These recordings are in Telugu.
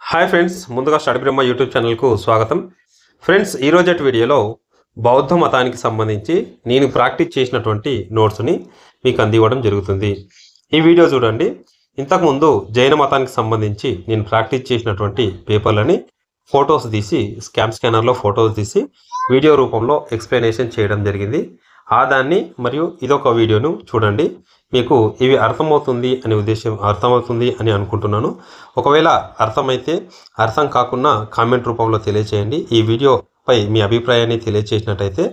హాయ్ ఫ్రెండ్స్, ముందుగా స్టడీ బ్రహ్మ యూట్యూబ్ ఛానల్కు స్వాగతం. ఫ్రెండ్స్, ఈరోజటి వీడియోలో బౌద్ధ మతానికి సంబంధించి నేను ప్రాక్టీస్ చేసినటువంటి నోట్స్ని మీకు అందివ్వడం జరుగుతుంది. ఈ వీడియో చూడండి. ఇంతకుముందు జైన మతానికి సంబంధించి నేను ప్రాక్టీస్ చేసినటువంటి పేపర్లని ఫొటోస్ తీసి స్కానర్లో ఫొటోస్ తీసి వీడియో రూపంలో ఎక్స్ప్లెనేషన్ చేయడం జరిగింది. దాన్ని మరియు ఇదొక వీడియోను చూడండి. మీకు ఇవి అర్థమవుతుంది అని అనుకుంటున్నాను. ఒకవేళ అర్థమైతే, అర్థం కాకుండా కామెంట్ రూపంలో తెలియచేయండి. ఈ వీడియోపై మీ అభిప్రాయాన్ని తెలియచేసినట్టయితే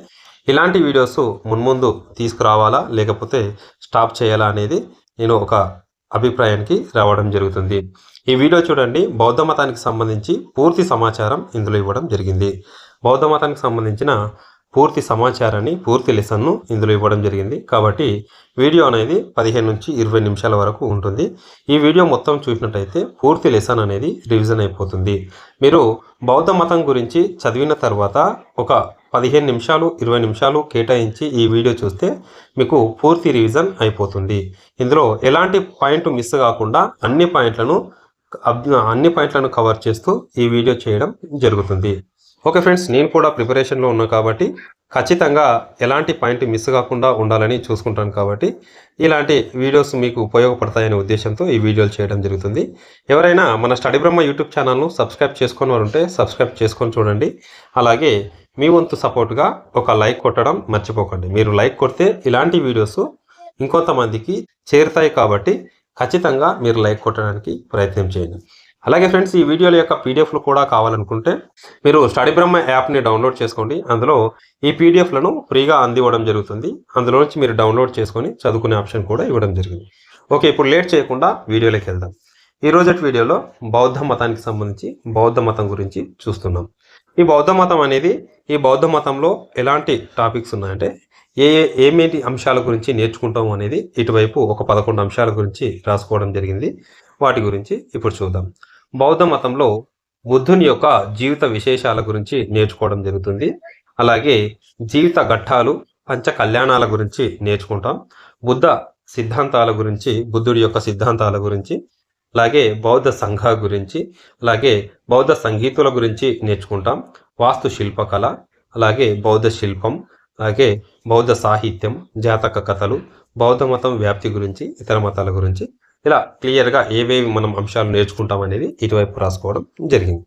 ఇలాంటి వీడియోస్ మున్ముందు తీసుకురావాలా లేకపోతే స్టాప్ చేయాలా అనేది నేను ఒక అభిప్రాయానికి రావడం జరుగుతుంది. ఈ వీడియో చూడండి. బౌద్ధ మతానికి సంబంధించి పూర్తి సమాచారం ఇందులో ఇవ్వడం జరిగింది. బౌద్ధ మతానికి సంబంధించిన పూర్తి సమాచారాన్ని, పూర్తి లెసన్ను ఇందులో ఇవ్వడం జరిగింది. కాబట్టి వీడియో అనేది 15 నుంచి 20 నిమిషాల వరకు ఉంటుంది. ఈ వీడియో మొత్తం చూసినట్టయితే పూర్తి లెసన్ అనేది రివిజన్ అయిపోతుంది. మీరు బౌద్ధ మతం గురించి చదివిన తర్వాత ఒక 15 నిమిషాలు 20 నిమిషాలు కేటాయించి ఈ వీడియో చూస్తే మీకు పూర్తి రివిజన్ అయిపోతుంది. ఇందులో ఎలాంటి పాయింట్ మిస్ కాకుండా అన్ని పాయింట్లను కవర్ చేస్తూ ఈ వీడియో చేయడం జరుగుతుంది. ఓకే ఫ్రెండ్స్, నేను కూడా ప్రిపరేషన్లో ఉన్నా కాబట్టి ఖచ్చితంగా ఎలాంటి పాయింట్ మిస్ కాకుండా ఉండాలని చూసుకుంటాను. కాబట్టి ఇలాంటి వీడియోస్ మీకు ఉపయోగపడతాయనే ఉద్దేశంతో ఈ వీడియోలు చేయడం జరుగుతుంది. ఎవరైనా మన స్టడీ బ్రహ్మ యూట్యూబ్ ఛానల్ను సబ్స్క్రైబ్ చేసుకొని వారు ఉంటే సబ్స్క్రైబ్ చేసుకొని చూడండి. అలాగే మీ వంతు సపోర్ట్గా ఒక లైక్ కొట్టడం మర్చిపోకండి. మీరు లైక్ కొడితే ఇలాంటి వీడియోస్ ఇంకొంతమందికి చేరుతాయి. కాబట్టి ఖచ్చితంగా మీరు లైక్ కొట్టడానికి ప్రయత్నం చేయండి. అలాగే ఫ్రెండ్స్, ఈ వీడియోల యొక్క పీడిఎఫ్లు కూడా కావాలనుకుంటే మీరు స్టడీ బ్రహ్మ యాప్ని డౌన్లోడ్ చేసుకోండి. అందులో ఈ పీడిఎఫ్లను ఫ్రీగా అందివ్వడం జరుగుతుంది. అందులో నుంచి మీరు డౌన్లోడ్ చేసుకొని చదువుకునే ఆప్షన్ కూడా ఇవ్వడం జరిగింది. ఓకే, ఇప్పుడు లేట్ చేయకుండా వీడియోలోకి వెళ్దాం. ఈ రోజటి వీడియోలో బౌద్ధ మతానికి సంబంధించి బౌద్ధ మతం గురించి చూస్తున్నాం. ఈ బౌద్ధ మతంలో ఎలాంటి టాపిక్స్ ఉన్నాయంటే ఏమేంటి అంశాల గురించి నేర్చుకుంటాం అనేది ఇటువైపు ఒక 11 అంశాల గురించి రాసుకోవడం జరిగింది. వాటి గురించి ఇప్పుడు చూద్దాం. బౌద్ధ మతంలో బుద్ధుని యొక్క జీవిత విశేషాల గురించి నేర్చుకోవడం జరుగుతుంది. అలాగే జీవిత ఘట్టాలు, పంచ కళ్యాణాల గురించి నేర్చుకుంటాం. బుద్ధ సిద్ధాంతాల గురించి, బుద్ధుడి యొక్క సిద్ధాంతాల గురించి, అలాగే బౌద్ధ సంఘ గురించి, అలాగే బౌద్ధ సంగీతుల గురించి నేర్చుకుంటాం. వాస్తు శిల్పకళ, అలాగే బౌద్ధ శిల్పం, అలాగే బౌద్ధ సాహిత్యం, జాతక కథలు, బౌద్ధ మతం వ్యాప్తి గురించి, ఇతర మతాల గురించి, ఇలా క్లియర్గా ఏవేవి మనం అంశాలు నేర్చుకుంటాం అనేది ఇటువైపు రాసుకోవడం జరిగింది.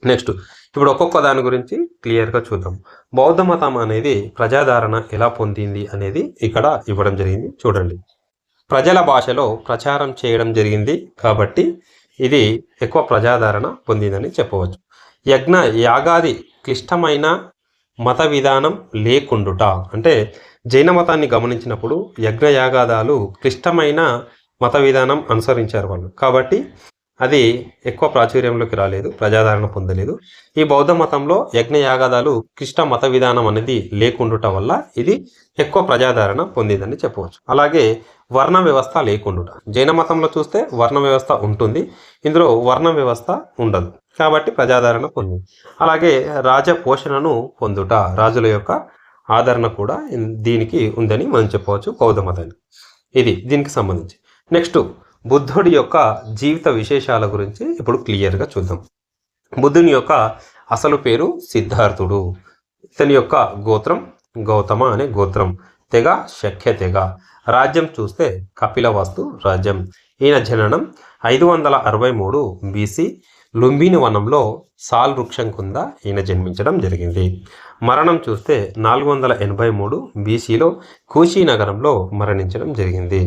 నెక్స్ట్, ఇప్పుడు ఒక్కొక్క దాని గురించి క్లియర్గా చూద్దాం. బౌద్ధ మతం అనేది ప్రజాదరణ ఎలా పొందింది అనేది ఇక్కడ ఇవ్వడం జరిగింది. చూడండి, ప్రజల భాషలో ప్రచారం చేయడం జరిగింది కాబట్టి ఇది ఎక్కువ ప్రజాదరణ పొందిందని చెప్పవచ్చు. యాగాది క్లిష్టమైన మత విధానం లేకుండుట అంటే జైన మతాన్ని గమనించినప్పుడు యాగాదాలు క్లిష్టమైన మత విధానం అనుసరించారు వాళ్ళు. కాబట్టి అది ఎక్కువ ప్రాచుర్యంలోకి రాలేదు, ప్రజాదరణ పొందలేదు. ఈ బౌద్ధ మతంలో యాగాదాలు క్లిష్ట మత విధానం అనేది లేకుండుట వల్ల ఇది ఎక్కువ ప్రజాదరణ పొందిందని చెప్పవచ్చు. అలాగే వర్ణ వ్యవస్థ లేకుండుట, జైన మతంలో చూస్తే వర్ణ వ్యవస్థ ఉంటుంది, ఇందులో వర్ణ వ్యవస్థ ఉండదు కాబట్టి ప్రజాదరణ పొందింది. అలాగే రాజపోషణను పొందుట, రాజుల యొక్క ఆదరణ కూడా దీనికి ఉందని మనం చెప్పవచ్చు బౌద్ధ మతానికి. ఇది దీనికి సంబంధించి. నెక్స్ట్, బుద్ధుడి యొక్క జీవిత విశేషాల గురించి ఇప్పుడు క్లియర్గా చూద్దాం. బుద్ధుని యొక్క అసలు పేరు సిద్ధార్థుడు. ఇతని యొక్క గోత్రం గౌతమ అనే గోత్రం. తెగ శక్య తెగ. రాజ్యం చూస్తే కపిలవాస్తు రాజ్యం. ఈయన జననం 563 BC లుంబిని వనంలో సాల్ వృక్షం కింద ఈయన జన్మించడం జరిగింది. మరణం చూస్తే 483 BCలో కూషీ నగరంలో మరణించడం జరిగింది.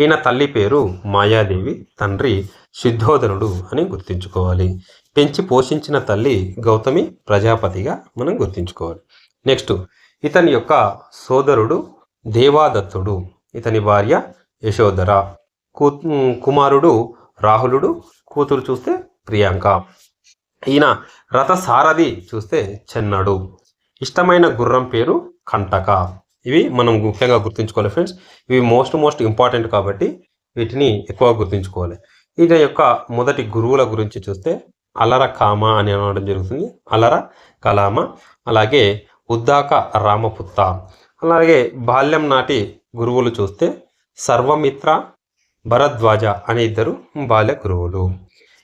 ఈయన తల్లి పేరు మాయాదేవి, తండ్రి శుద్ధోదనుడు అని గుర్తుంచుకోవాలి. పెంచి పోషించిన తల్లి గౌతమి ప్రజాపతిగా మనం గుర్తుంచుకోవాలి. నెక్స్ట్, ఇతని యొక్క సోదరుడు దేవాదత్తుడు, ఇతని భార్య యశోధర, కుమారుడు రాహులుడు, కూతురు చూస్తే ప్రియాంక. ఈయన రథసారథి చూస్తే చెన్నడు. ఇష్టమైన గుర్రం పేరు కంటక. ఇవి మనం ముఖ్యంగా గుర్తుంచుకోవాలి ఫ్రెండ్స్. ఇవి మోస్ట్ ఇంపార్టెంట్ కాబట్టి వీటిని ఎక్కువ గుర్తుంచుకోవాలి. ఈయన యొక్క మొదటి గురువుల గురించి చూస్తే అలర కామ అని అనడం జరుగుతుంది, అలర కలామ. అలాగే ఉద్దాక రామపుత్త. అలాగే బాల్యం నాటి గురువులు చూస్తే సర్వమిత్ర, భరద్వాజ అనే ఇద్దరు బాల్య గురువులు.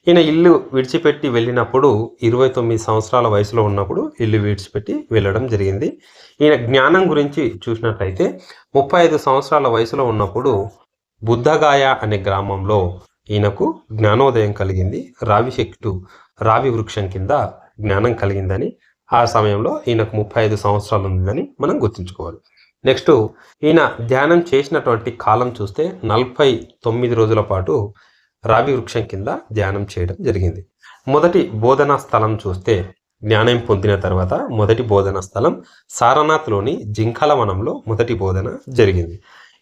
ఈయన ఇల్లు విడిచిపెట్టి వెళ్ళినప్పుడు 29 సంవత్సరాల వయసులో ఉన్నప్పుడు ఇల్లు విడిచిపెట్టి వెళ్ళడం జరిగింది. ఈయన జ్ఞానం గురించి చూసినట్లయితే 35 సంవత్సరాల వయసులో ఉన్నప్పుడు బుద్ధగాయ అనే గ్రామంలో ఈయనకు జ్ఞానోదయం కలిగింది. రావి వృక్షం కింద జ్ఞానం కలిగిందని, ఆ సమయంలో ఈయనకు 35 సంవత్సరాలు ఉందని మనం గుర్తుంచుకోవాలి. నెక్స్ట్, ఈయన ధ్యానం చేసినటువంటి కాలం చూస్తే 49 రోజుల పాటు రావి వృక్షం కింద ధ్యానం చేయడం జరిగింది. మొదటి బోధనా స్థలం చూస్తే, జ్ఞానం పొందిన తర్వాత మొదటి బోధనా స్థలం సారనాథ్లోని జింకలవనంలో మొదటి బోధన జరిగింది.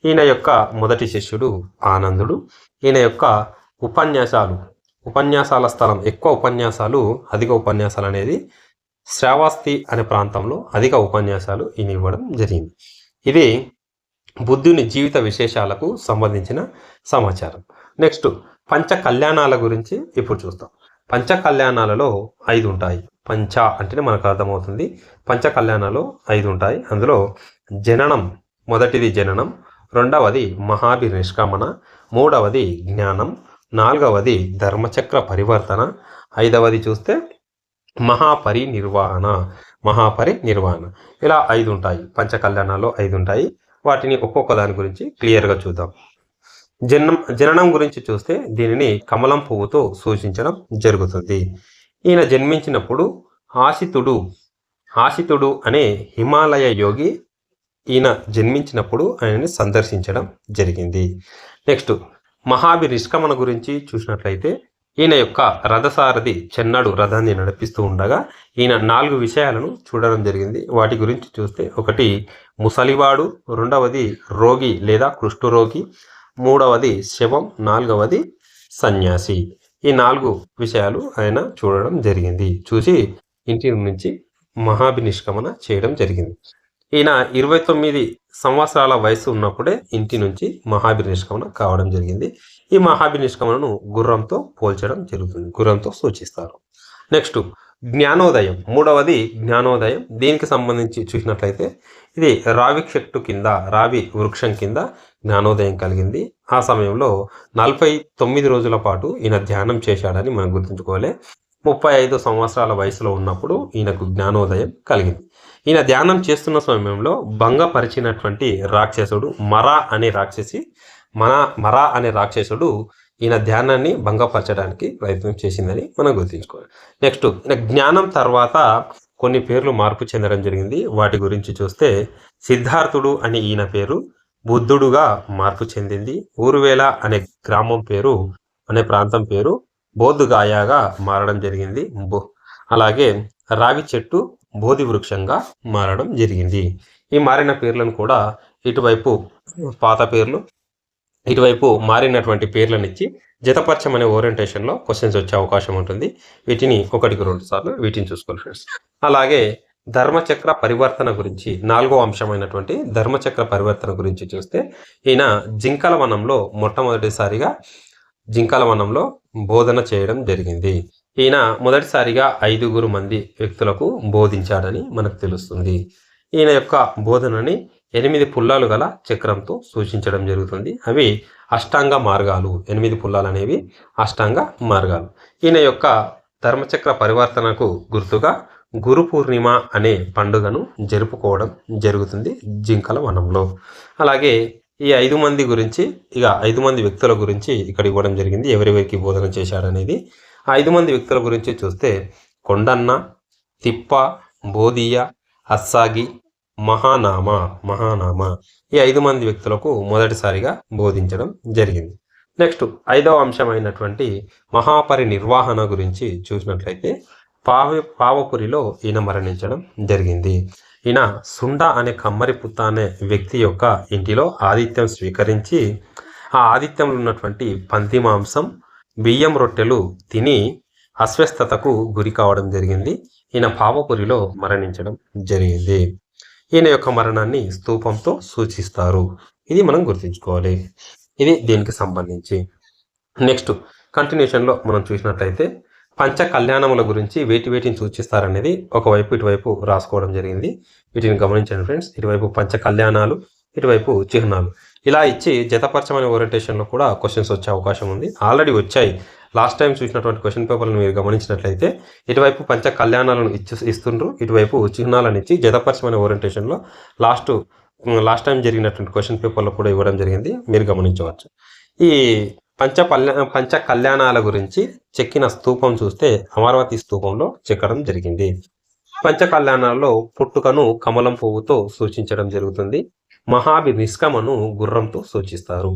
ఈయన యొక్క మొదటి శిష్యుడు ఆనందుడు. ఈయన యొక్క ఉపన్యాసాల స్థలం, అధిక ఉపన్యాసాలు అనేది శ్రావస్తి అనే ప్రాంతంలో అధిక ఉపన్యాసాలు ఈయన ఇవ్వడం జరిగింది. ఇది బుద్ధుని జీవిత విశేషాలకు సంబంధించిన సమాచారం. నెక్స్ట్, పంచ కళ్యాణాల గురించి ఇప్పుడు చూస్తాం. పంచ కళ్యాణాలలో 5 ఉంటాయి. పంచ అంటేనే మనకు అర్థమవుతుంది. పంచ కళ్యాణాలు 5 ఉంటాయి. అందులో జననం, మొదటిది జననం, రెండవది మహాభినిష్క్రమణ, మూడవది జ్ఞానం, నాలుగవది ధర్మచక్ర పరివర్తన, ఐదవది చూస్తే మహాపరినిర్వాణ. ఇలా 5 ఉంటాయి. పంచ కళ్యాణాలు 5 ఉంటాయి. వాటిని ఒక్కొక్క దాని గురించి క్లియర్గా చూద్దాం. జననం గురించి చూస్తే దీనిని కమలం పువ్వుతో సూచించడం జరుగుతుంది. ఈయన జన్మించినప్పుడు ఆశితుడు అనే హిమాలయ యోగి ఈయన జన్మించినప్పుడు ఆయనని సందర్శించడం జరిగింది. నెక్స్ట్, మహాభినిష్క్రమణ గురించి చూసినట్లయితే ఈయన యొక్క రథసారథి చెన్నడు రథాన్ని నడిపిస్తూ ఉండగా ఈయన 4 విషయాలను చూడడం జరిగింది. వాటి గురించి చూస్తే, ఒకటి ముసలివాడు, రెండవది రోగి లేదా కుష్ఠరోగి, మూడవది శవం, నాలుగవది సన్యాసి. ఈ 4 విషయాలు ఆయన చూడడం జరిగింది. చూసి ఇంటి నుంచి మహాభినిష్క్రమణ చేయడం జరిగింది. ఈయన 29 సంవత్సరాల వయసు ఉన్నప్పుడే ఇంటి నుంచి మహాభినిష్క్రమణ కావడం జరిగింది. ఈ మహాభినిష్క్రమణను గుర్రంతో పోల్చడం జరుగుతుంది, గుర్రంతో సూచిస్తారు. నెక్స్ట్, జ్ఞానోదయం, మూడవది జ్ఞానోదయం. దీనికి సంబంధించి చూసినట్లయితే ఇది రావి వృక్షం కింద జ్ఞానోదయం కలిగింది. ఆ సమయంలో 49 రోజుల పాటు ఈయన ధ్యానం చేశాడని మనం గుర్తుంచుకోవాలి. 35 సంవత్సరాల వయసులో ఉన్నప్పుడు ఈయనకు జ్ఞానోదయం కలిగింది. ఈయన ధ్యానం చేస్తున్న సమయంలో భంగపరిచినటువంటి రాక్షసుడు మరా అనే రాక్షసుడు ఈయన ధ్యానాన్ని భంగపరచడానికి ప్రయత్నం చేసిందని మనం గుర్తుంచుకోవాలి. నెక్స్ట్, జ్ఞానం తర్వాత కొన్ని పేర్లు మార్పు చెందడం జరిగింది. వాటి గురించి చూస్తే, సిద్ధార్థుడు అని ఈయన పేరు బుద్ధుడుగా మార్పు చెందింది. ఊరువేల అనే ప్రాంతం పేరు బోధుగాయగా మారడం జరిగింది. అలాగే రావి చెట్టు బోధి వృక్షంగా మారడం జరిగింది. ఈ మారిన పేర్లను కూడా ఇటువైపు పాత పేర్లు, ఇటువైపు మారినటువంటి పేర్లను ఇచ్చి జతపరచమనే ఓరియంటేషన్లో క్వశ్చన్స్ వచ్చే అవకాశం ఉంటుంది. వీటిని 1కి 2 సార్లు వీటిని చూసుకోవాలి ఫ్రెండ్స్. అలాగే ధర్మచక్ర పరివర్తన గురించి, 4వ అంశమైనటువంటి ధర్మచక్ర పరివర్తన గురించి చూస్తే, ఈయన మొట్టమొదటిసారిగా జింకలవనంలో బోధన చేయడం జరిగింది. ఈయన మొదటిసారిగా 5 మంది వ్యక్తులకు బోధించాడని మనకు తెలుస్తుంది. ఈయన యొక్క బోధనని 8 పుల్లాలు గల చక్రంతో సూచించడం జరుగుతుంది. అవి అష్టాంగ మార్గాలు. 8 పుల్లాలు అనేవి అష్టాంగ మార్గాలు. ఈయన యొక్క ధర్మచక్ర పరివర్తనకు గుర్తుగా గురు పూర్ణిమ అనే పండుగను జరుపుకోవడం జరుగుతుంది జింకలవనంలో. అలాగే ఈ 5 మంది గురించి, 5 మంది వ్యక్తుల గురించి ఇక్కడ ఇవ్వడం జరిగింది, ఎవరెవరికి బోధన చేశాడనేది. 5 మంది వ్యక్తుల గురించి చూస్తే, కొండన్న, తిప్ప, బోధియ, అస్సాగి, మహానామ ఈ 5 మంది వ్యక్తులకు మొదటిసారిగా బోధించడం జరిగింది. నెక్స్ట్, 5వ అంశమైనటువంటి మహాపరినిర్వాహణ గురించి చూసినట్లయితే, పావపురిలో ఈయన మరణించడం జరిగింది. ఈయన సుండ అనే కమ్మరిపుత్త అనే వ్యక్తి యొక్క ఇంటిలో ఆతిథ్యం స్వీకరించి, ఆ ఆతిథ్యంలో ఉన్నటువంటి పంది మాంసం, బియ్యం రొట్టెలు తిని అస్వస్థతకు గురి కావడం జరిగింది. ఈయన పావపురిలో మరణించడం జరిగింది. ఈయన యొక్క మరణాన్ని స్తూపంతో సూచిస్తారు. ఇది మనం గుర్తుంచుకోవాలి. ఇది దీనికి సంబంధించి. నెక్స్ట్, కంటిన్యూషన్లో మనం చూసినట్లయితే పంచ కళ్యాణముల గురించి వేటిని సూచిస్తారనేది ఒకవైపు ఇటువైపు రాసుకోవడం జరిగింది. వీటిని గమనించండి ఫ్రెండ్స్. ఇటువైపు పంచ కళ్యాణాలు, ఇటువైపు చిహ్నాలు ఇలా ఇచ్చి జతపరచమనే ఓరియంటేషన్లో కూడా క్వశ్చన్స్ వచ్చే అవకాశం ఉంది. ఆల్రెడీ వచ్చాయి. లాస్ట్ టైం చూసినటువంటి క్వశ్చన్ పేపర్లను మీరు గమనించినట్లయితే ఇటువైపు పంచ కళ్యాణాలను ఇస్తుండ్రు, ఇటువైపు చిహ్నాలను ఇచ్చి జతపరిచమైన ఓరియంటేషన్లో లాస్ట్ టైం జరిగినటువంటి క్వశ్చన్ పేపర్లో కూడా ఇవ్వడం జరిగింది, మీరు గమనించవచ్చు. ఈ పంచ కళ్యాణాల గురించి చెక్కిన స్తూపం చూస్తే అమరావతి స్తూపంలో చెక్కడం జరిగింది. పంచ కళ్యాణాల్లో పుట్టుకను కమలం పువ్వుతో సూచించడం జరుగుతుంది. మహాభి నిష్కమను గుర్రంతో సూచిస్తారు.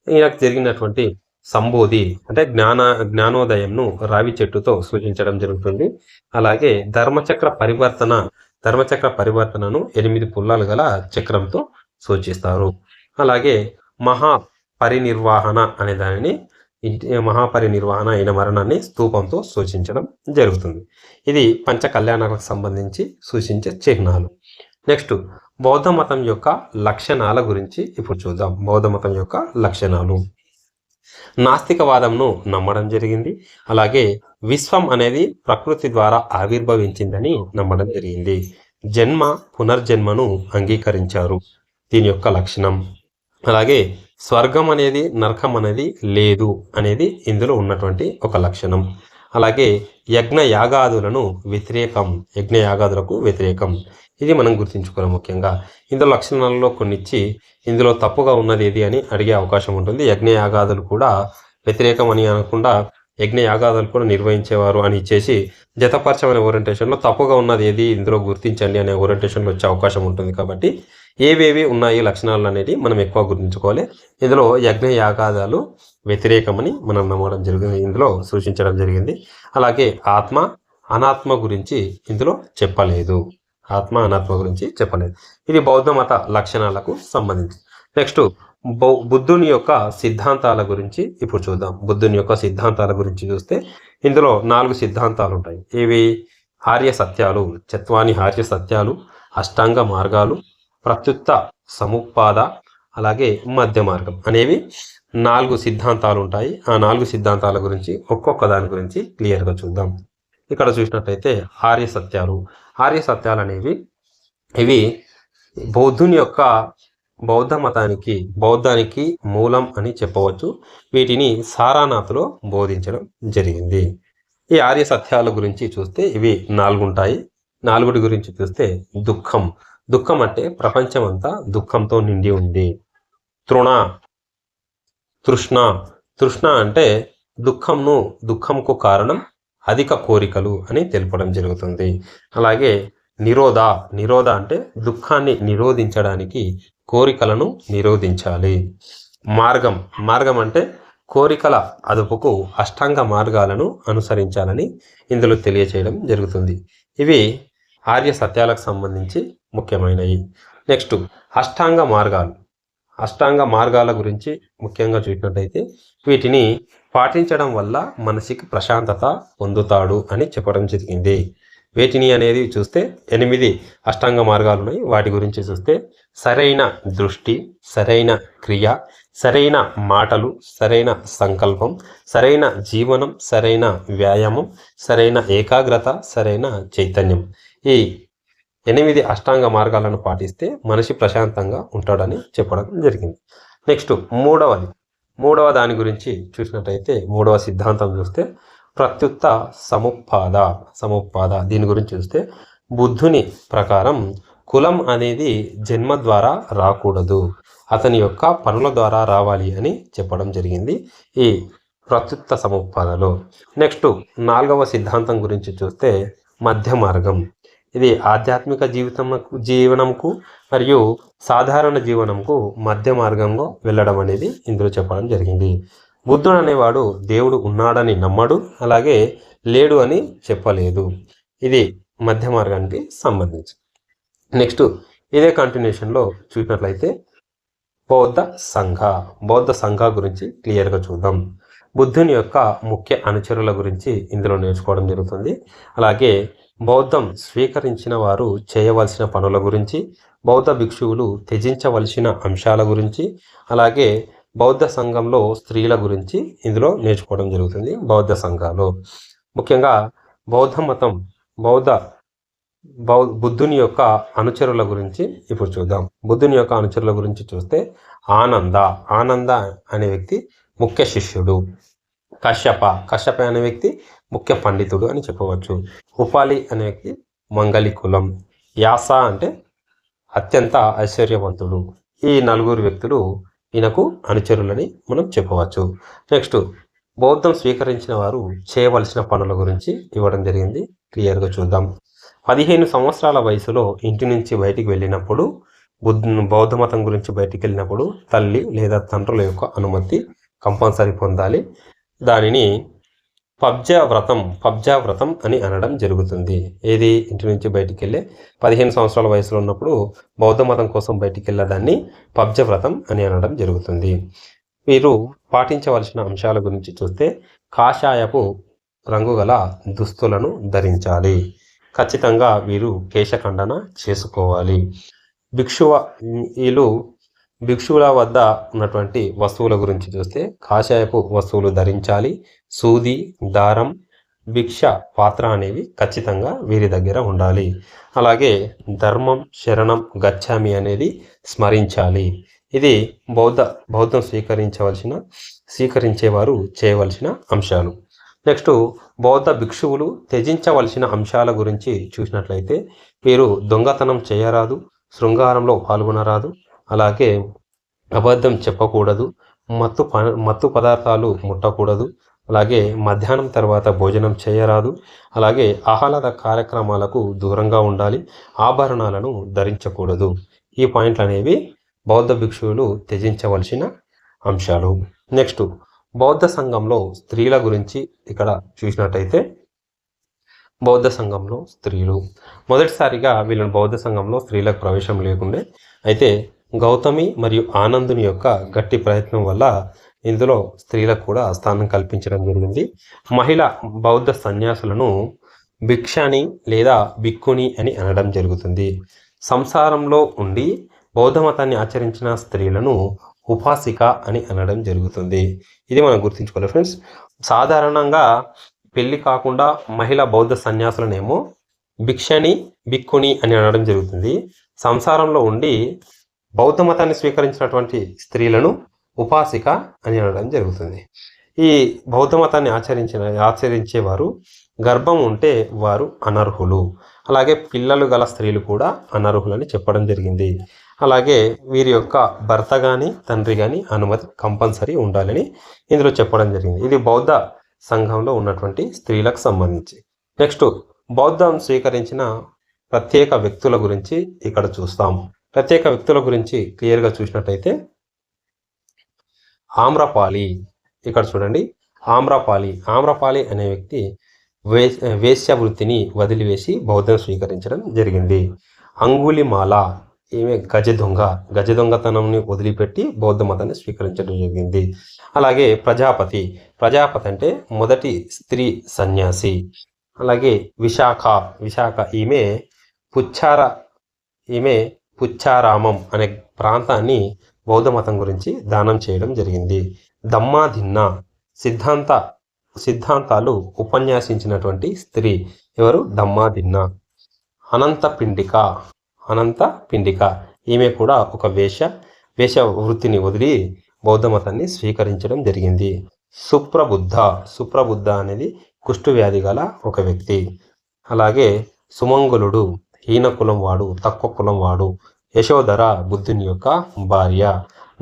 ఈయనకు జరిగినటువంటి సంబోధి అంటే జ్ఞానోదయంను రావి చెట్టుతో సూచించడం జరుగుతుంది. అలాగే ధర్మచక్ర పరివర్తనను 8 పుల్లాలు గల చక్రంతో సూచిస్తారు. అలాగే మహాపరినిర్వాహణ అనే దానిని మహాపరినిర్వాహణ అయిన మరణాన్ని స్తూపంతో సూచించడం జరుగుతుంది. ఇది పంచ కళ్యాణాలకు సంబంధించి సూచించే చిహ్నాలు. నెక్స్ట్ బౌద్ధ మతం యొక్క లక్షణాల గురించి ఇప్పుడు చూద్దాం. బౌద్ధ మతం యొక్క లక్షణాలు: నాస్తికవాదంను నమ్మడం జరిగింది. అలాగే విశ్వం అనేది ప్రకృతి ద్వారా ఆవిర్భవించిందని నమ్మడం జరిగింది. పునర్జన్మను అంగీకరించారు, దీని యొక్క లక్షణం. అలాగే స్వర్గం అనేది నరకం అనేది లేదు అనేది ఇందులో ఉన్నటువంటి ఒక లక్షణం. అలాగే యజ్ఞయాగాదులకు వ్యతిరేకం, ఇది మనం గుర్తుంచుకోవాలి. ముఖ్యంగా ఇందులో లక్షణాలలో కొన్ని ఇచ్చి ఇందులో తప్పుగా ఉన్నది ఏది అని అడిగే అవకాశం ఉంటుంది. యజ్ఞయాగాదులు కూడా వ్యతిరేకం అని అనకుండా యజ్ఞయాగాదులు కూడా నిర్వహించేవారు అని ఇచ్చేసి జతపరచమైన ఓరియంటేషన్లో తప్పుగా ఉన్నది ఏది ఇందులో గుర్తించండి అనే ఓరియంటేషన్లో వచ్చే అవకాశం ఉంటుంది. కాబట్టి ఏవేవి ఉన్నాయి లక్షణాలు అనేది మనం ఎక్కువ గుర్తుంచుకోవాలి. ఇందులో యజ్ఞయాగాదాలు వ్యతిరేకమని మనం నమ్మడం జరిగింది, ఇందులో సూచించడం జరిగింది. అలాగే అనాత్మ గురించి ఇందులో చెప్పలేదు. ఇది బౌద్ధ మత లక్షణాలకు సంబంధించి. నెక్స్ట్ బుద్ధుని యొక్క సిద్ధాంతాల గురించి ఇప్పుడు చూద్దాం. బుద్ధుని యొక్క సిద్ధాంతాల గురించి చూస్తే ఇందులో 4 సిద్ధాంతాలు ఉంటాయి. ఇవి ఆర్య సత్యాలు, చత్వాని ఆర్య సత్యాలు, అష్టాంగ మార్గాలు, ప్రత్యుత్త సముపాద, అలాగే మధ్య మార్గం అనేవి 4 సిద్ధాంతాలు ఉంటాయి. ఆ 4 సిద్ధాంతాల గురించి ఒక్కొక్క దాని గురించి క్లియర్గా చూద్దాం. ఇక్కడ చూసినట్టయితే ఆర్య సత్యాలు అనేవి ఇవి బౌద్ధానికి మూలం అని చెప్పవచ్చు. వీటిని సారానాథ్లో బోధించడం జరిగింది. ఈ ఆర్య సత్యాల గురించి చూస్తే ఇవి 4 ఉంటాయి. 4 గురించి చూస్తే దుఃఖం అంటే ప్రపంచం అంతా దుఃఖంతో నిండి ఉంది. తృష్ణ అంటే దుఃఖంకు కారణం అధిక కోరికలు అని తెలపడం జరుగుతుంది. అలాగే నిరోధ అంటే దుఃఖాన్ని నిరోధించడానికి కోరికలను నిరోధించాలి. మార్గం అంటే కోరికల అదుపుకు అష్టాంగ మార్గాలను అనుసరించాలని ఇందులో తెలియచేయడం జరుగుతుంది. ఇవి ఆర్య సత్యాలకు సంబంధించి ముఖ్యమైనవి. నెక్స్ట్ అష్టాంగ మార్గాల గురించి ముఖ్యంగా చూసినట్టయితే వీటిని పాటించడం వల్ల మనిషికి ప్రశాంతత పొందుతాడు అని చెప్పడం జరిగింది. వేటిని అనేది చూస్తే 8 అష్టాంగ మార్గాలు ఉన్నాయి. వాటి గురించి చూస్తే సరైన దృష్టి, సరైన క్రియ, సరైన మాటలు, సరైన సంకల్పం, సరైన జీవనం, సరైన వ్యాయామం, సరైన ఏకాగ్రత, సరైన చైతన్యం. ఈ 8 అష్టాంగ మార్గాలను పాటిస్తే మనిషి ప్రశాంతంగా ఉంటాడని చెప్పడం జరిగింది. నెక్స్ట్ మూడవ దాని గురించి చూసినట్టయితే మూడవ సిద్ధాంతం చూస్తే ప్రత్యుత్త సముపాద. దీని గురించి చూస్తే బుద్ధుని ప్రకారం కులం అనేది జన్మ ద్వారా రాకూడదు, అతని యొక్క పనుల ద్వారా రావాలి అని చెప్పడం జరిగింది ఈ ప్రత్యుత్త సముపాదలో. నెక్స్ట్ 4వ సిద్ధాంతం గురించి చూస్తే మధ్య మార్గం. ఇది ఆధ్యాత్మిక జీవనంకు మరియు సాధారణ జీవనంకు మధ్య మార్గంలో వెళ్ళడం అనేది ఇందులో చెప్పడం జరిగింది. బుద్ధుడు అనేవాడు దేవుడు ఉన్నాడని నమ్మడు, అలాగే లేడు అని చెప్పలేదు. ఇది మధ్య మార్గానికి సంబంధించి. నెక్స్ట్ ఇదే కంటిన్యూషన్లో చూసినట్లయితే బౌద్ధ సంఘ గురించి క్లియర్గా చూద్దాం. బుద్ధుని యొక్క ముఖ్య అనుచరుల గురించి ఇందులో నేర్చుకోవడం జరుగుతుంది. అలాగే బౌద్ధం స్వీకరించిన వారు చేయవలసిన పనుల గురించి, బౌద్ధ భిక్షువులు త్యజించవలసిన అంశాల గురించి, అలాగే బౌద్ధ సంఘంలో స్త్రీల గురించి ఇందులో నేర్చుకోవడం జరుగుతుంది. బౌద్ధ సంఘాలు ముఖ్యంగా బుద్ధుని యొక్క అనుచరుల గురించి ఇప్పుడు చూద్దాం. బుద్ధుని యొక్క అనుచరుల గురించి చూస్తే ఆనంద అనే వ్యక్తి ముఖ్య శిష్యుడు. కశ్యప అనే వ్యక్తి ముఖ్య పండితుడు అని చెప్పవచ్చు. ఉపాలి అనే వ్యక్తి మంగళి కులం. యాస అంటే అత్యంత ఐశ్వర్యవంతుడు. ఈ నలుగురు వ్యక్తులు ఈయనకు అనుచరులని మనం చెప్పవచ్చు. నెక్స్ట్, బౌద్ధం స్వీకరించిన వారు చేయవలసిన పనుల గురించి ఇవ్వడం జరిగింది. క్లియర్గా చూద్దాం. 15 సంవత్సరాల వయసులో ఇంటి నుంచి బయటికి వెళ్ళినప్పుడు, బౌద్ధ మతం గురించి బయటికి వెళ్ళినప్పుడు తల్లి లేదా తండ్రుల యొక్క అనుమతి కంపల్సరీ పొందాలి. దానిని పబ్జా వ్రతం అని అనడం జరుగుతుంది. ఏది? ఇంటి నుంచి బయటికి వెళ్ళే 15 సంవత్సరాల వయసులో ఉన్నప్పుడు బౌద్ధ మతం కోసం బయటికి వెళ్ళడాన్ని పబ్జా వ్రతం అని అనడం జరుగుతుంది. వీరు పాటించవలసిన అంశాల గురించి చూస్తే, కాషాయపు రంగు గల దుస్తులను ధరించాలి. ఖచ్చితంగా వీరు కేశఖండన చేసుకోవాలి. భిక్షువుల వద్ద ఉన్నటువంటి వస్తువుల గురించి చూస్తే, కాషాయపు వస్తువులు ధరించాలి. సూది, దారం, భిక్ష పాత్ర అనేవి ఖచ్చితంగా వీరి దగ్గర ఉండాలి. అలాగే ధర్మం, శరణం, గచ్చామి అనేది స్మరించాలి. ఇది బౌద్ధం స్వీకరించేవారు చేయవలసిన అంశాలు. నెక్స్ట్, బౌద్ధ భిక్షువులు త్యజించవలసిన అంశాల గురించి చూసినట్లయితే, వీరు దొంగతనం చేయరాదు, శృంగారంలో పాల్గొనరాదు, అలాగే అబద్ధం చెప్పకూడదు, మత్తు పదార్థాలు ముట్టకూడదు, అలాగే మధ్యాహ్నం తర్వాత భోజనం చేయరాదు, అలాగే ఆహ్లాద కార్యక్రమాలకు దూరంగా ఉండాలి, ఆభరణాలను ధరించకూడదు. ఈ పాయింట్లు అనేవి బౌద్ధ భిక్షువులు త్యజించవలసిన అంశాలు. నెక్స్ట్, బౌద్ధ సంఘంలో స్త్రీల గురించి ఇక్కడ చూసినట్టయితే, బౌద్ధ సంఘంలో స్త్రీలు మొదటిసారిగా వీళ్ళని బౌద్ధ సంఘంలో స్త్రీలకు ప్రవేశం లేకుండే. అయితే గౌతమి మరియు ఆనందుని యొక్క గట్టి ప్రయత్నం వల్ల ఇందులో స్త్రీలకు కూడా స్థానం కల్పించడం జరిగింది. మహిళ బౌద్ధ సన్యాసులను భిక్షాని లేదా భిక్కుని అని అనడం జరుగుతుంది. సంసారంలో ఉండి బౌద్ధ మతాన్ని ఆచరించిన స్త్రీలను ఉపాసిక అని అనడం జరుగుతుంది. ఇది మనం గుర్తుంచుకోవాలి ఫ్రెండ్స్. సాధారణంగా పెళ్లి కాకుండా మహిళ బౌద్ధ సన్యాసులనేమో భిక్షని, భిక్కుని అని అనడం జరుగుతుంది. సంసారంలో ఉండి బౌద్ధ మతాన్ని స్వీకరించినటువంటి స్త్రీలను ఉపాసిక అని అనడం జరుగుతుంది. ఈ బౌద్ధ మతాన్ని ఆచరించేవారు గర్భం ఉంటే వారు అనర్హులు. అలాగే పిల్లలు గల స్త్రీలు కూడా అనర్హులని చెప్పడం జరిగింది. అలాగే వీరి యొక్క భర్త కానీ తండ్రి కానీ అనుమతి కంపల్సరీ ఉండాలని ఇందులో చెప్పడం జరిగింది. ఇది బౌద్ధ సంఘంలో ఉన్నటువంటి స్త్రీలకు సంబంధించి. నెక్స్ట్, బౌద్ధం స్వీకరించిన ప్రత్యేక వ్యక్తుల గురించి ఇక్కడ చూస్తాం. ప్రత్యేక వ్యక్తుల గురించి క్లియర్గా చూసినట్టయితే, ఆమ్రపాలి. ఇక్కడ చూడండి, ఆమ్రపాలి అనే వ్యక్తి వేశ్య వృత్తిని వదిలివేసి బౌద్ధం స్వీకరించడం జరిగింది. అంగుళిమాల, ఈమె గజ దొంగతనంని వదిలిపెట్టి బౌద్ధ మతాన్ని స్వీకరించడం జరిగింది. అలాగే ప్రజాపతి అంటే మొదటి స్త్రీ సన్యాసి. అలాగే విశాఖ ఈమె పుచ్చారామం అనే ప్రాంతాన్ని బౌద్ధ మతం గురించి దానం చేయడం జరిగింది. దమ్మాదిన్న సిద్ధాంతాలు ఉపన్యాసించినటువంటి స్త్రీ ఎవరు? దమ్మాదిన్న. అనంత పిండిక ఈమె కూడా ఒక వేష వృత్తిని వదిలి బౌద్ధ మతాన్ని స్వీకరించడం జరిగింది. సుప్రబుద్ధ అనేది కుష్టు వ్యాధి గల ఒక వ్యక్తి. అలాగే సుమంగులుడు హీన కులం వాడు, తక్కువ కులం వాడు. యశోధర బుద్ధుని యొక్క భార్య.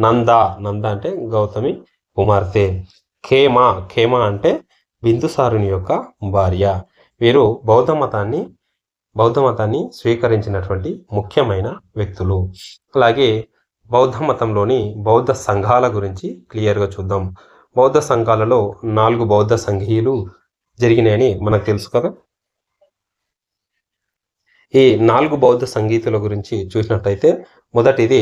నంద అంటే గౌతమి కుమార్తె. ఖేమ అంటే బిందుసారుని యొక్క భార్య. వీరు బౌద్ధ మతాన్ని స్వీకరించినటువంటి ముఖ్యమైన వ్యక్తులు. అలాగే బౌద్ధ మతంలోని బౌద్ధ సంఘాల గురించి క్లియర్గా చూద్దాం. బౌద్ధ సంఘాలలో 4 బౌద్ధ సంఘీయులు జరిగినాయని మనకు తెలుసు కదా. ఈ 4 బౌద్ధ సంగీతుల గురించి చూసినట్టయితే, మొదటిది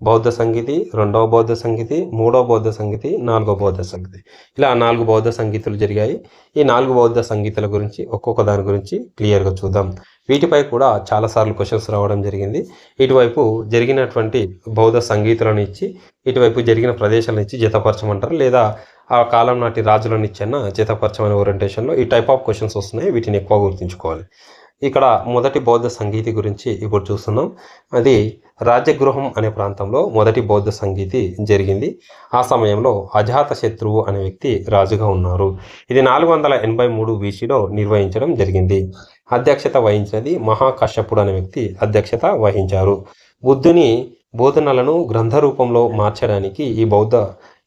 బౌద్ధ సంగీతి, 2వ బౌద్ధ సంగీతి, 3వ బౌద్ధ సంగీతి, 4వ బౌద్ధ సంగీతి. ఇలా 4 బౌద్ధ సంగీతులు జరిగాయి. ఈ 4 బౌద్ధ సంగీతుల గురించి ఒక్కొక్క దాని గురించి క్లియర్గా చూద్దాం. వీటిపై కూడా చాలాసార్లు క్వశ్చన్స్ రావడం జరిగింది. ఇటువైపు జరిగినటువంటి బౌద్ధ సంగీతులను ఇచ్చి, ఇటువైపు జరిగిన ప్రదేశాలను ఇచ్చి జతపరచమంటారు, లేదా ఆ కాలం నాటి రాజులను ఇచ్చన్న జతపరచమనే ఓరియంటేషన్లో ఈ టైప్ ఆఫ్ క్వశ్చన్స్ వస్తున్నాయి. వీటిని ఎక్కువ గుర్తుంచుకోవాలి. ఇక్కడ మొదటి బౌద్ధ సంగీతి గురించి ఇప్పుడు చూస్తున్నాం. అది రాజగృహం అనే ప్రాంతంలో మొదటి బౌద్ధ సంగీతి జరిగింది. ఆ సమయంలో అజాతశత్రువు అనే వ్యక్తి రాజుగా ఉన్నారు. ఇది 483 BCలో నిర్వహించడం జరిగింది. అధ్యక్షత వహించినది మహాకశ్యపుడు అనే వ్యక్తి అధ్యక్షత వహించారు. బుద్ధుని బోధనలను గ్రంథ రూపంలో మార్చడానికి ఈ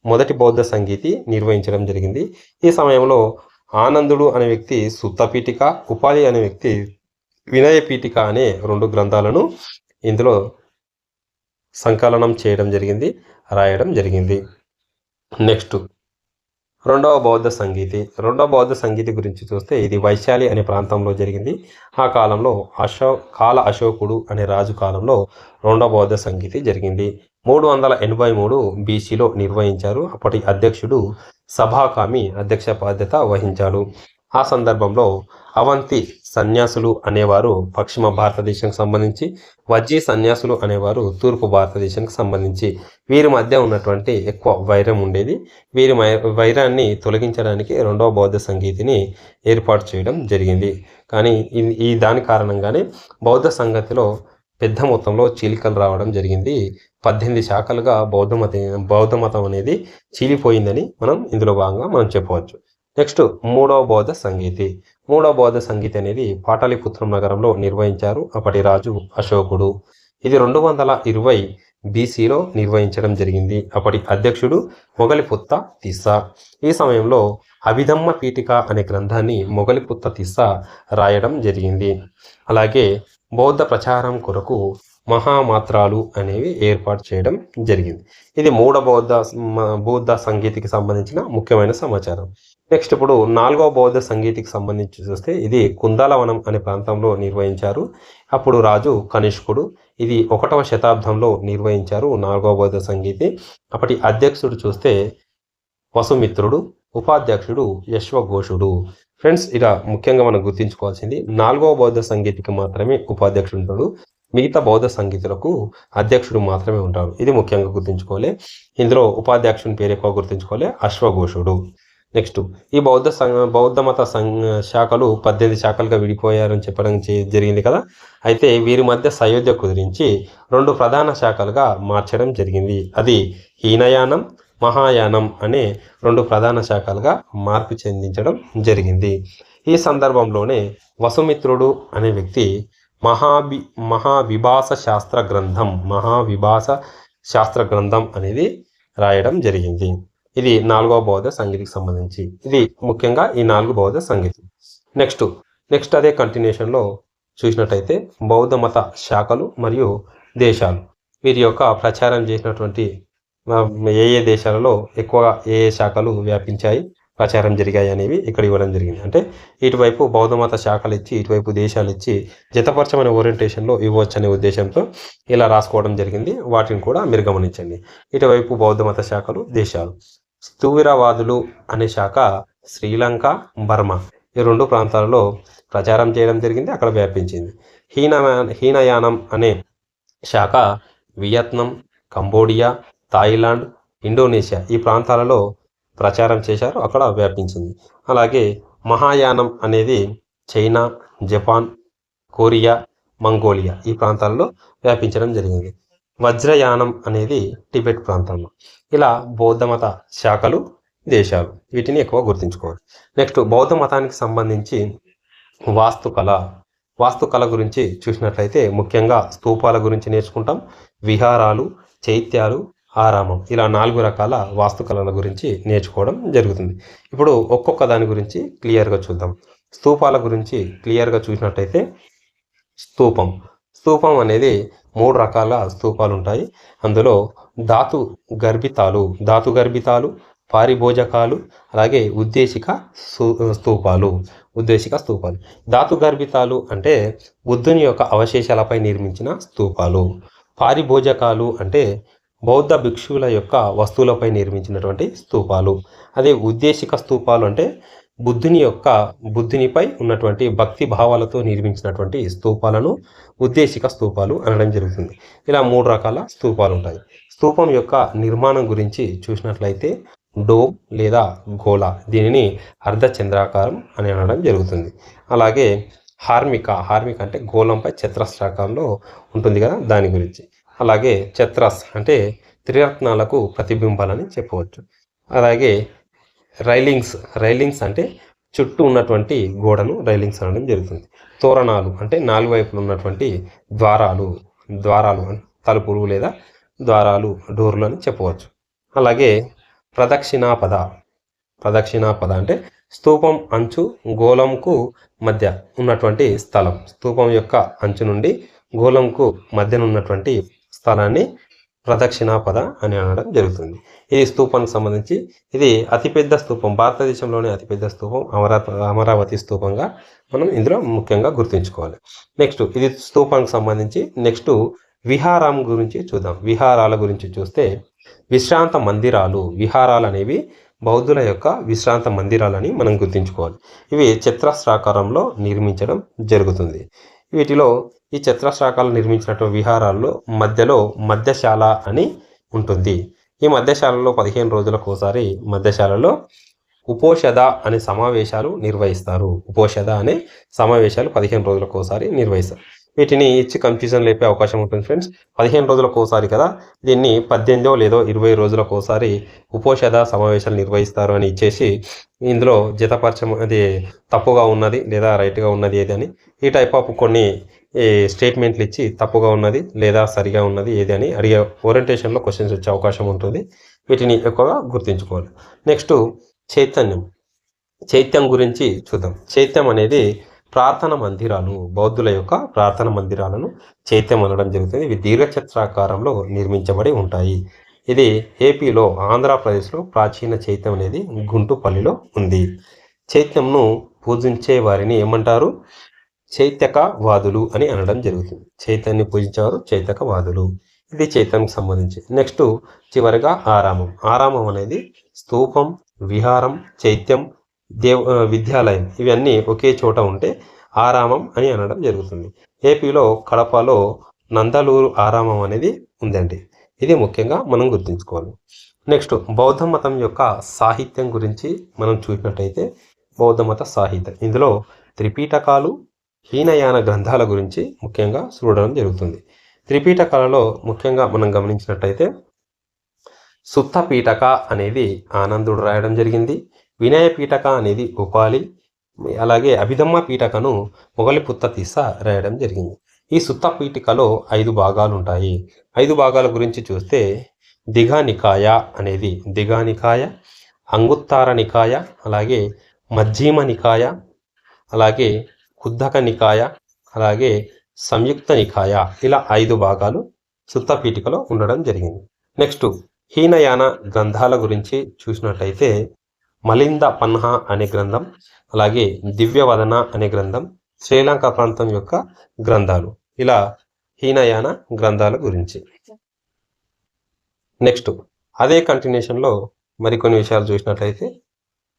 మొదటి బౌద్ధ సంగీతి నిర్వహించడం జరిగింది. ఈ సమయంలో ఆనందుడు అనే వ్యక్తి సుత్తపీఠిక, ఉపాధి అనే వ్యక్తి వినయపీఠిక అనే 2 గ్రంథాలను ఇందులో సంకలనం చేయడం జరిగింది, రాయడం జరిగింది. నెక్స్ట్ రెండవ బౌద్ధ సంగీతి గురించి చూస్తే ఇది వైశాలి అనే ప్రాంతంలో జరిగింది. ఆ కాలంలో అశోకుడు అనే రాజు కాలంలో రెండవ బౌద్ధ సంగీతి జరిగింది. 383 BCలో నిర్వహించారు. అప్పటి అధ్యక్షుడు సభాకామి అధ్యక్ష బాధ్యత వహించాడు. ఆ సందర్భంలో అవంతి సన్యాసులు అనేవారు పశ్చిమ భారతదేశానికి సంబంధించి, వజ్జీ సన్యాసులు అనేవారు తూర్పు భారతదేశానికి సంబంధించి, వీరి మధ్య ఉన్నటువంటి ఎక్కువ వైరం ఉండేది. వీరి వైరాన్ని తొలగించడానికి రెండవ బౌద్ధ సంగీతిని ఏర్పాటు చేయడం జరిగింది. కానీ ఈ దాని కారణంగానే బౌద్ధ సంగతిలో పెద్ద మొత్తంలో చీలికలు రావడం జరిగింది. 18 శాఖలుగా బౌద్ధ మతం అనేది చీలిపోయిందని ఇందులో భాగంగా మనం చెప్పవచ్చు. నెక్స్ట్ మూడవ బౌద్ధ సంగీతి అనేది పాటలీపుత్రం నగరంలో నిర్వహించారు అప్పటి రాజు అశోకుడు. ఇది 220 BCలో నిర్వహించడం జరిగింది. అప్పటి అధ్యక్షుడు మొగలిపుత్త తిస్సా. ఈ సమయంలో అభిధమ్మ పీఠిక అనే గ్రంథాన్ని మొగలిపుత్త తిస్సా రాయడం జరిగింది. అలాగే బౌద్ధ ప్రచారం కొరకు మహామాత్రాలు అనేవి ఏర్పాటు చేయడం జరిగింది. ఇది బౌద్ధ సంగీతికి సంబంధించిన ముఖ్యమైన సమాచారం. నెక్స్ట్ ఇప్పుడు 4వ బౌద్ధ సంగీతికి సంబంధించి చూస్తే ఇది కుందలవనం అనే ప్రాంతంలో నిర్వహించారు. అప్పుడు రాజు కనిష్కుడు. ఇది 1వ శతాబ్దంలో నిర్వహించారు 4వ బౌద్ధ సంగీతి. అప్పటి అధ్యక్షుడు చూస్తే వసుమిత్రుడు, ఉపాధ్యక్షుడు యశ్వఘోషుడు. ఫ్రెండ్స్, ఇలా ముఖ్యంగా మనం గుర్తుంచుకోవాల్సింది 4వ బౌద్ధ సంగీతికి మాత్రమే ఉపాధ్యక్షుడు ఉంటాడు. మిగతా బౌద్ధ సంగీతులకు అధ్యక్షుడు మాత్రమే ఉంటారు. ఇది ముఖ్యంగా గుర్తుంచుకోవాలి. ఇందులో ఉపాధ్యక్షుని పేరు ఎక్కువ గుర్తుంచుకోవాలి, అశ్వఘోషుడు. నెక్స్ట్ ఈ బౌద్ధ మత శాఖలు 18 శాఖలుగా విడిపోయారని చెప్పడం జరిగింది కదా. అయితే వీరి మధ్య సయోధ్య కుదిరించి 2 ప్రధాన శాఖలుగా మార్చడం జరిగింది. అది హీనయానం, మహాయానం అనే 2 ప్రధాన శాఖలుగా మార్పు చెందించడం జరిగింది. ఈ సందర్భంలోనే వసుమిత్రుడు అనే వ్యక్తి మహావిభాస శాస్త్ర గ్రంథం అనేది రాయడం జరిగింది. ఇది 4వ బౌద్ధ సంగీతికి సంబంధించి. ఇది ముఖ్యంగా ఈ 4 బౌద్ధ సంగీతి. నెక్స్ట్ అదే కంటిన్యూషన్లో చూసినట్టయితే బౌద్ధ మత శాఖలు మరియు దేశాలు, వీరి యొక్క ప్రచారం చేసినటువంటి ఏ దేశాలలో ఎక్కువగా ఏ శాఖలు వ్యాపించాయి, ప్రచారం జరిగాయి అనేవి ఇక్కడ ఇవ్వడం జరిగింది. అంటే ఇటువైపు బౌద్ధ మత శాఖలు ఇచ్చి ఇటువైపు దేశాలు ఇచ్చి జతపరచమైన ఓరియంటేషన్లో ఇవ్వచ్చు అనే ఉద్దేశంతో ఇలా రాసుకోవడం జరిగింది. వాటిని కూడా మీరు గమనించండి. ఇటువైపు బౌద్ధ మత శాఖలు, దేశాలు. స్థూవిరవాదులు అనే శాఖ శ్రీలంక, బర్మా ఈ 2 ప్రాంతాలలో ప్రచారం చేయడం జరిగింది, అక్కడ వ్యాపించింది. హీనయానం అనే శాఖ వియత్నాం, కంబోడియా, థాయిలాండ్, ఇండోనేషియా ఈ ప్రాంతాలలో ప్రచారం చేశారు, అక్కడ వ్యాపించింది. అలాగే మహాయానం అనేది చైనా, జపాన్, కొరియా, మంగోలియా ఈ ప్రాంతాల్లో వ్యాపించడం జరిగింది. వజ్రయానం అనేది టిబెట్ ప్రాంతంలో. ఇలా బౌద్ధ మత శాఖలు, దేశాలు, వీటిని ఎక్కువ గుర్తుంచుకోవాలి. నెక్స్ట్ బౌద్ధ మతానికి సంబంధించి వాస్తుకళ గురించి చూసినట్లయితే ముఖ్యంగా స్తూపాల గురించి నేర్చుకుంటాం. విహారాలు, చైత్యాలు, ఆరామం, ఇలా 4 రకాల వాస్తుకళల గురించి నేర్చుకోవడం జరుగుతుంది. ఇప్పుడు ఒక్కొక్క దాని గురించి క్లియర్గా చూద్దాం. స్తూపాల గురించి క్లియర్గా చూసినట్టయితే స్తూపం అనేది 3 రకాల స్తూపాలు ఉంటాయి. అందులో ధాతు గర్భితాలు, పారిభోజకాలు, అలాగే ఉద్దేశిక స్తూపాలు. ధాతు గర్భితాలు అంటే బుద్ధుని యొక్క అవశేషాలపై నిర్మించిన స్తూపాలు. పారిభోజకాలు అంటే బౌద్ధ భిక్షువుల యొక్క వస్తువులపై నిర్మించినటువంటి స్తూపాలు. అదే ఉద్దేశిక స్తూపాలు అంటే బుద్ధునిపై ఉన్నటువంటి భక్తి భావాలతో నిర్మించినటువంటి స్తూపాలను ఉద్దేశిక స్తూపాలు అనడం జరుగుతుంది. ఇలా 3 రకాల స్తూపాలు ఉంటాయి. స్తూపం యొక్క నిర్మాణం గురించి చూసినట్లయితే డోమ్ లేదా గోళ, దీనిని అర్ధచంద్రాకారం అని అనడం జరుగుతుంది. అలాగే హార్మిక అంటే గోళంపై చతురస్రాకారంలో ఉంటుంది కదా, దాని గురించి. అలాగే చత్రస్ అంటే త్రిరత్నాలకు ప్రతిబింబాలని చెప్పవచ్చు. అలాగే రైలింగ్స్ అంటే చుట్టూ ఉన్నటువంటి గోడను రైలింగ్స్ అనడం జరుగుతుంది. తోరణాలు అంటే 4 వైపులు ఉన్నటువంటి ద్వారాలు తలుపులు లేదా ద్వారాలు, డోర్లు అని చెప్పవచ్చు. అలాగే ప్రదక్షిణాపద అంటే స్తూపం అంచు గోళంకు మధ్య ఉన్నటువంటి స్థలం. స్తూపం యొక్క అంచు నుండి గోళంకు మధ్యన ఉన్నటువంటి స్థలాన్ని ప్రదక్షిణాపద అని అనడం జరుగుతుంది. ఇది స్తూపానికి సంబంధించి. ఇది అతిపెద్ద స్తూపం, భారతదేశంలోనే అతిపెద్ద స్తూపం అమరావతి స్తూపంగా మనం ఇందులో ముఖ్యంగా గుర్తుంచుకోవాలి. నెక్స్ట్ ఇది స్తూపానికి సంబంధించి. నెక్స్ట్ విహారం గురించి చూద్దాం. విహారాల గురించి చూస్తే విశ్రాంత విహారాలు అనేవి బౌద్ధుల యొక్క విశ్రాంత మందిరాలని మనం గుర్తుంచుకోవాలి. ఇవి చతురస్రాకారంలో నిర్మించడం జరుగుతుంది. వీటిలో ఈ చతురస్రాకారంలో నిర్మించినటువంటి విహారాల్లో మధ్యలో మధ్యశాల అని ఉంటుంది. ఈ మధ్యశాలలో 15 రోజులకు ఒకసారి మధ్యశాలలో ఉపోషద అనే సమావేశాలు నిర్వహిస్తారు. 15 రోజులకు ఒకసారి నిర్వహిస్తారు. వీటిని ఇచ్చి కన్ఫ్యూజన్ లేపే అవకాశం ఉంటుంది ఫ్రెండ్స్. 15 రోజులకు ఒకసారి కదా, దీన్ని 18 లేదా 20 రోజులకు ఒకసారి ఉపోషద సమావేశాలు నిర్వహిస్తారు అని ఇచ్చేసి ఇందులో జతపరచం అది తప్పుగా ఉన్నది లేదా రైట్గా ఉన్నది ఏది అని ఈ టైప్ ఆఫ్ కొన్ని స్టేట్మెంట్లు ఇచ్చి తప్పుగా ఉన్నది లేదా సరిగా ఉన్నది ఏది అని అడిగే ఓరియంటేషన్లో క్వశ్చన్స్ వచ్చే అవకాశం ఉంటుంది. వీటిని ఎక్కువగా గుర్తుంచుకోవాలి. నెక్స్ట్ చైత్యం గురించి చూద్దాం. చైత్యం అనేది ప్రార్థన మందిరాలు, బౌద్ధుల యొక్క ప్రార్థన మందిరాలను చైత్యం అనడం జరుగుతుంది. ఇవి దీర్ఘచతురాకారంలో నిర్మించబడి ఉంటాయి. ఇది ఏపీలో ఆంధ్రప్రదేశ్లో ప్రాచీన చైత్యం అనేది గుంటుపల్లిలో ఉంది. చైత్యంను పూజించే వారిని ఏమంటారు? చైత్యకవాదులు అని అనడం జరుగుతుంది. చైత్యాన్ని పూజించేవారు చైత్యకవాదులు. ఇది చైత్యానికి సంబంధించి. నెక్స్ట్ చివరిగా ఆరామం అనేది స్తూపం, విహారం, చైత్యం, విద్యాలయం ఇవన్నీ ఒకే చోట ఉంటే ఆరామం అని అనడం జరుగుతుంది. ఏపీలో కడపలో నందలూరు ఆరామం అనేది ఉందండి. ఇది ముఖ్యంగా మనం గుర్తుంచుకోవాలి. నెక్స్ట్ బౌద్ధ మతం యొక్క సాహిత్యం గురించి మనం చూసినట్టయితే బౌద్ధ మత సాహిత్యం ఇందులో త్రిపీఠకాలు, హీనయాన గ్రంథాల గురించి ముఖ్యంగా చూడడం జరుగుతుంది. త్రిపీఠకాలలో ముఖ్యంగా మనం గమనించినట్టయితే సుత్త పీఠక అనేది ఆనందుడు రాయడం జరిగింది. వినయ పీఠక అనేది ఉపాలి, అలాగే అభిధమ్మ పీఠకను మొగలిపుత్త తీస రాయడం జరిగింది. ఈ సుత్త పీఠికలో 5 భాగాలు ఉంటాయి. 5 భాగాల గురించి చూస్తే దిఘానికాయ అనేది దిఘానికాయ, అంగుత్తార నికాయ, అలాగే మజ్జీమ నికాయ, అలాగే కుద్దక నికాయ, అలాగే సంయుక్త నికాయ, ఇలా 5 భాగాలు సుత్త పీఠికలో ఉండడం జరిగింది. నెక్స్ట్ హీనయాన గ్రంథాల గురించి చూసినట్టయితే మలింద పన్హ అనే గ్రంథం, అలాగే దివ్యవదన అనే గ్రంథం, శ్రీలంక ప్రాంతం యొక్క గ్రంథాలు, ఇలా హీనయాన గ్రంథాల గురించి. నెక్స్ట్ అదే కంటిన్యూషన్లో మరికొన్ని విషయాలు చూసినట్లయితే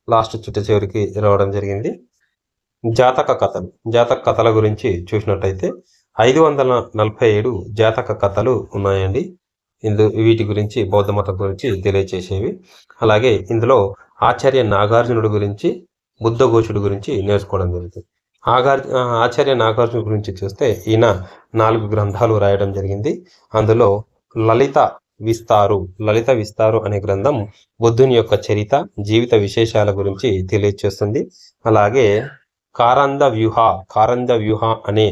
లాస్ట్ చివరికి రావడం జరిగింది. జాతక కథల గురించి చూసినట్టయితే 547 జాతక కథలు ఉన్నాయండి. వీటి గురించి బౌద్ధ మతం గురించి తెలియచేసేవి. అలాగే ఇందులో ఆచార్య నాగార్జునుడి గురించి, బుద్ధఘోషుడి గురించి నేర్చుకోవడం జరుగుతుంది. ఆచార్య నాగార్జునుడి గురించి చూస్తే ఈయన 4 గ్రంథాలు రాయడం జరిగింది. అందులో లలిత విస్తారు అనే గ్రంథం బుద్ధుని యొక్క చరిత, జీవిత విశేషాల గురించి తెలియచేస్తుంది. అలాగే కారంద వ్యూహ అనే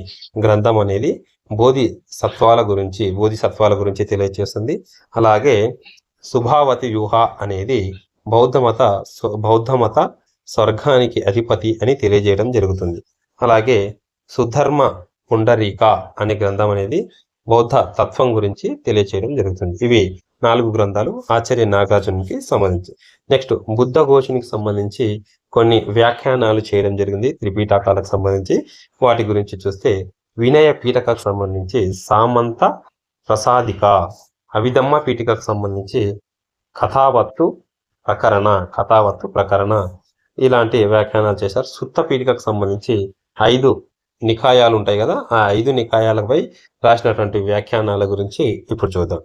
గ్రంథం అనేది బోధిసత్వాల గురించి తెలియచేస్తుంది. అలాగే సుభావతి వ్యూహ అనేది బౌద్ధ మత స్వర్గానికి అధిపతి అని తెలియజేయడం జరుగుతుంది. అలాగే సుధర్మ పుండరీక అనే గ్రంథం అనేది బౌద్ధ తత్వం గురించి తెలియచేయడం జరుగుతుంది. ఇవి 4 గ్రంథాలు ఆచార్య నాగార్జునికి సంబంధించి. నెక్స్ట్ బుద్ధఘోషునికి సంబంధించి కొన్ని వ్యాఖ్యానాలు చేయడం జరిగింది త్రిపీఠకాలకు సంబంధించి. వాటి గురించి చూస్తే వినయ పీఠకకు సంబంధించి సామంత ప్రసాదిక, అభిధమ్మ పీఠికకు సంబంధించి కథావత్తు ప్రకరణ ఇలాంటి వ్యాఖ్యానాలు చేశారు. సుత్త పీఠికకు సంబంధించి 5 నికాయాలు ఉంటాయి కదా, ఆ 5 నికాయాలపై రాసినటువంటి వ్యాఖ్యానాల గురించి ఇప్పుడు చూద్దాం.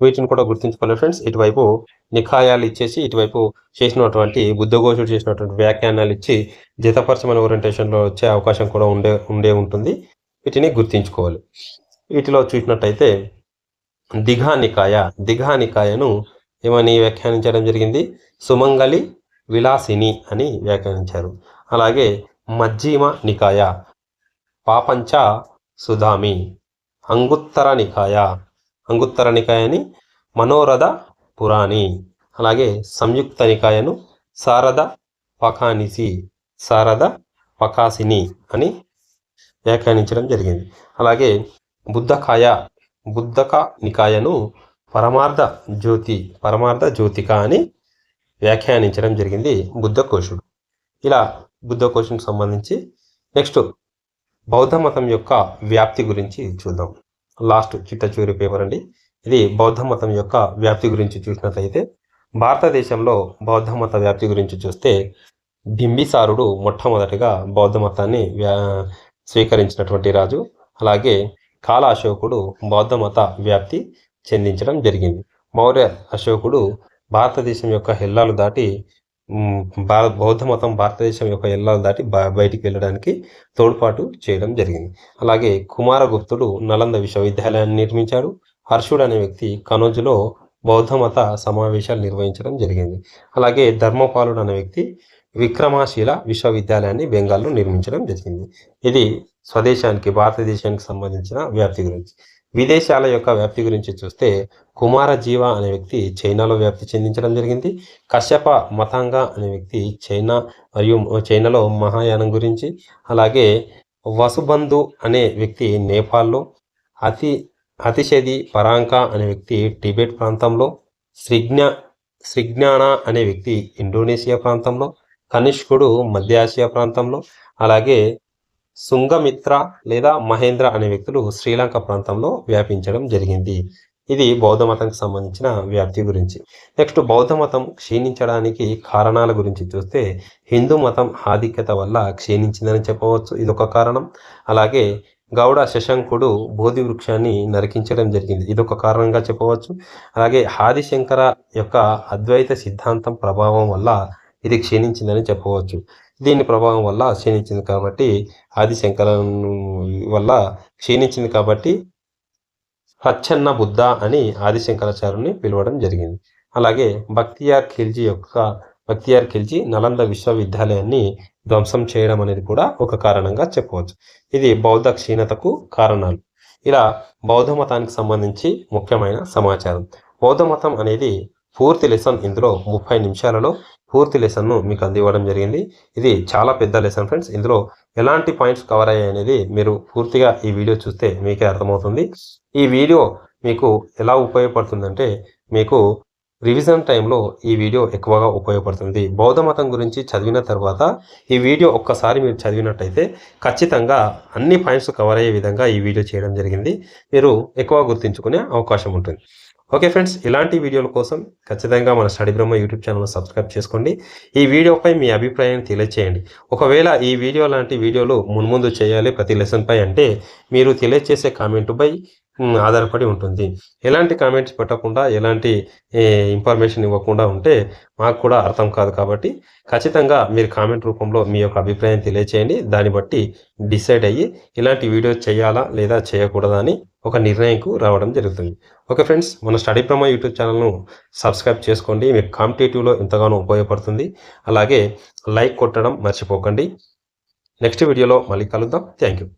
వీటిని కూడా గుర్తుంచుకోవాలి ఫ్రెండ్స్. ఇటువైపు నికాయాలు ఇచ్చేసి ఇటువైపు చేసినటువంటి బుద్ధఘోషుడు చేసినటువంటి వ్యాఖ్యానాలు ఇచ్చి జతపరచమని ఓరియంటేషన్లో వచ్చే అవకాశం కూడా ఉండే ఉంటుంది. వీటిని గుర్తుంచుకోవాలి. వీటిలో చూసినట్టయితే దిఘానికాయను ఏమని వ్యాఖ్యానించడం జరిగింది? సుమంగళి విలాసిని అని వ్యాఖ్యానించారు. అలాగే మజ్జిమ నికాయ పాపంచ సుధామి. అంగుత్తర నికాయని మనోరథ పురాణి. అలాగే సంయుక్త నికాయను శారద పకాసిని అని వ్యాఖ్యానించడం జరిగింది. అలాగే బుద్ధక నికాయను పరమార్థ జ్యోతిక అని వ్యాఖ్యానించడం జరిగింది బుద్ధఘోషుడు. ఇలా బుద్ధఘోషునికి సంబంధించి నెక్స్ట్ బౌద్ధ మతం యొక్క వ్యాప్తి గురించి చూద్దాం. లాస్ట్ చిట్ట పేపర్ అండి ఇది. బౌద్ధ మతం యొక్క వ్యాప్తి గురించి చూసినట్లయితే భారతదేశంలో బౌద్ధ మత వ్యాప్తి గురించి చూస్తే బింబిసారుడు మొట్టమొదటిగా బౌద్ధ మతాన్ని స్వీకరించినటువంటి రాజు. అలాగే కాల అశోకుడు బౌద్ధ మత వ్యాప్తి చెందించడం జరిగింది. మౌర్య అశోకుడు భారతదేశం యొక్క ఎల్లాలు దాటి బౌద్ధ మతం భారతదేశం యొక్క ఎల్లాలు దాటి బయటికి వెళ్ళడానికి తోడ్పాటు చేయడం జరిగింది. అలాగే కుమారగుప్తుడు నలంద విశ్వవిద్యాలయాన్ని నిర్మించాడు. హర్షుడు అనే వ్యక్తి కనోజులో బౌద్ధ మత సమావేశాలు నిర్వహించడం జరిగింది. అలాగే ధర్మపాలుడు అనే వ్యక్తి విక్రమశీల విశ్వవిద్యాలయాన్ని బెంగాల్లో నిర్మించడం జరిగింది. ఇది స్వదేశానికి భారతదేశానికి సంబంధించిన వ్యాప్తి గురించి. విదేశాల యొక్క వ్యాప్తి గురించి చూస్తే కుమారజీవ అనే వ్యక్తి చైనాలో వ్యాప్తి చెందించడం జరిగింది. కశ్యప మతాంగ అనే వ్యక్తి చైనా మరియు చైనాలో మహాయానం గురించి. అలాగే వసుబంధు అనే వ్యక్తి నేపాల్లో. అతిశది పరాంక అనే వ్యక్తి టిబెట్ ప్రాంతంలో. శ్రీజ్ఞాన అనే వ్యక్తి ఇండోనేషియా ప్రాంతంలో. కనిష్కుడు మధ్య ఆసియా ప్రాంతంలో. అలాగే శుంగమిత్ర లేదా మహేంద్ర అనే వ్యక్తులు శ్రీలంక ప్రాంతంలో వ్యాపించడం జరిగింది. ఇది బౌద్ధ మతానికి సంబంధించిన వ్యాప్తి గురించి. నెక్స్ట్ బౌద్ధ మతం క్షీణించడానికి కారణాల గురించి చూస్తే హిందూ మతం ఆధిక్యత వల్ల క్షీణించిందని చెప్పవచ్చు, ఇదొక కారణం. అలాగే గౌడ శశంకుడు బోధి వృక్షాన్ని నరికించడం జరిగింది, ఇదొక కారణంగా చెప్పవచ్చు. అలాగే ఆదిశంకర యొక్క అద్వైత సిద్ధాంతం ప్రభావం వల్ల ఇది క్షీణించిందని చెప్పవచ్చు. దీని ప్రభావం వల్ల క్షీణించింది కాబట్టి ఆదిశంకర వల్ల క్షీణించింది కాబట్టి ప్రచ్ఛన్న బుద్ధ అని ఆదిశంకరాచార్యుని పిలవడం జరిగింది. అలాగే బక్తియార్ ఖిల్జీ నలంద విశ్వవిద్యాలయాన్ని ధ్వంసం చేయడం అనేది కూడా ఒక కారణంగా చెప్పవచ్చు. ఇది బౌద్ధ క్షీణతకు కారణాలు. ఇలా బౌద్ధ మతానికి సంబంధించి ముఖ్యమైన సమాచారం. బౌద్ధ మతం అనేది పూర్తి లెసన్ ఇందులో 30 నిమిషాలలో పూర్తి లెసన్ను మీకు అందివ్వడం జరిగింది. ఇది చాలా పెద్ద లెసన్ ఫ్రెండ్స్. ఇందులో ఎలాంటి పాయింట్స్ కవర్ అయ్యాయి అనేది మీరు పూర్తిగా ఈ వీడియో చూస్తే మీకే అర్థమవుతుంది. ఈ వీడియో మీకు ఎలా ఉపయోగపడుతుందంటే మీకు రివిజన్ టైంలో ఈ వీడియో ఎక్కువగా ఉపయోగపడుతుంది. బౌద్ధ మతం గురించి చదివిన తర్వాత ఈ వీడియో ఒక్కసారి మీరు చదివినట్టయితే ఖచ్చితంగా అన్ని పాయింట్స్ కవర్ అయ్యే విధంగా ఈ వీడియో చేయడం జరిగింది. మీరు ఎక్కువ గుర్తుంచుకునే అవకాశం ఉంటుంది. ఓకే ఫ్రెండ్స్, ఇలాంటి వీడియోల కోసం ఖచ్చితంగా మన స్టడీ బ్రహ్మ యూట్యూబ్ ఛానల్ సబ్స్క్రైబ్ చేసుకోండి. ఈ వీడియోపై మీ అభిప్రాయాన్ని తెలియచేయండి. ఒకవేళ ఈ వీడియో లాంటి వీడియోలు మున్ముందు చేయాలి ప్రతి లెసన్పై అంటే మీరు తెలియచేసే కామెంటుపై ఆధారపడి ఉంటుంది. ఎలాంటి కామెంట్స్ పెట్టకుండా ఎలాంటి ఇన్ఫర్మేషన్ ఇవ్వకుండా ఉంటే మాకు కూడా అర్థం కాదు. కాబట్టి ఖచ్చితంగా మీరు కామెంట్ రూపంలో మీ యొక్క అభిప్రాయం తెలియచేయండి. దాన్ని బట్టి డిసైడ్ అయ్యి ఇలాంటి వీడియోస్ చేయాలా లేదా చేయకూడదా అని ఒక నిర్ణయంకు రావడం జరుగుతుంది. ఓకే ఫ్రెండ్స్, మన స్టడీ బ్రహ్మ యూట్యూబ్ ఛానల్ను సబ్స్క్రైబ్ చేసుకోండి. మీకు కాంపిటేటివ్లో ఎంతగానో ఉపయోగపడుతుంది. అలాగే లైక్ కొట్టడం మర్చిపోకండి. నెక్స్ట్ వీడియోలో మళ్ళీ కలుద్దాం. Thank you.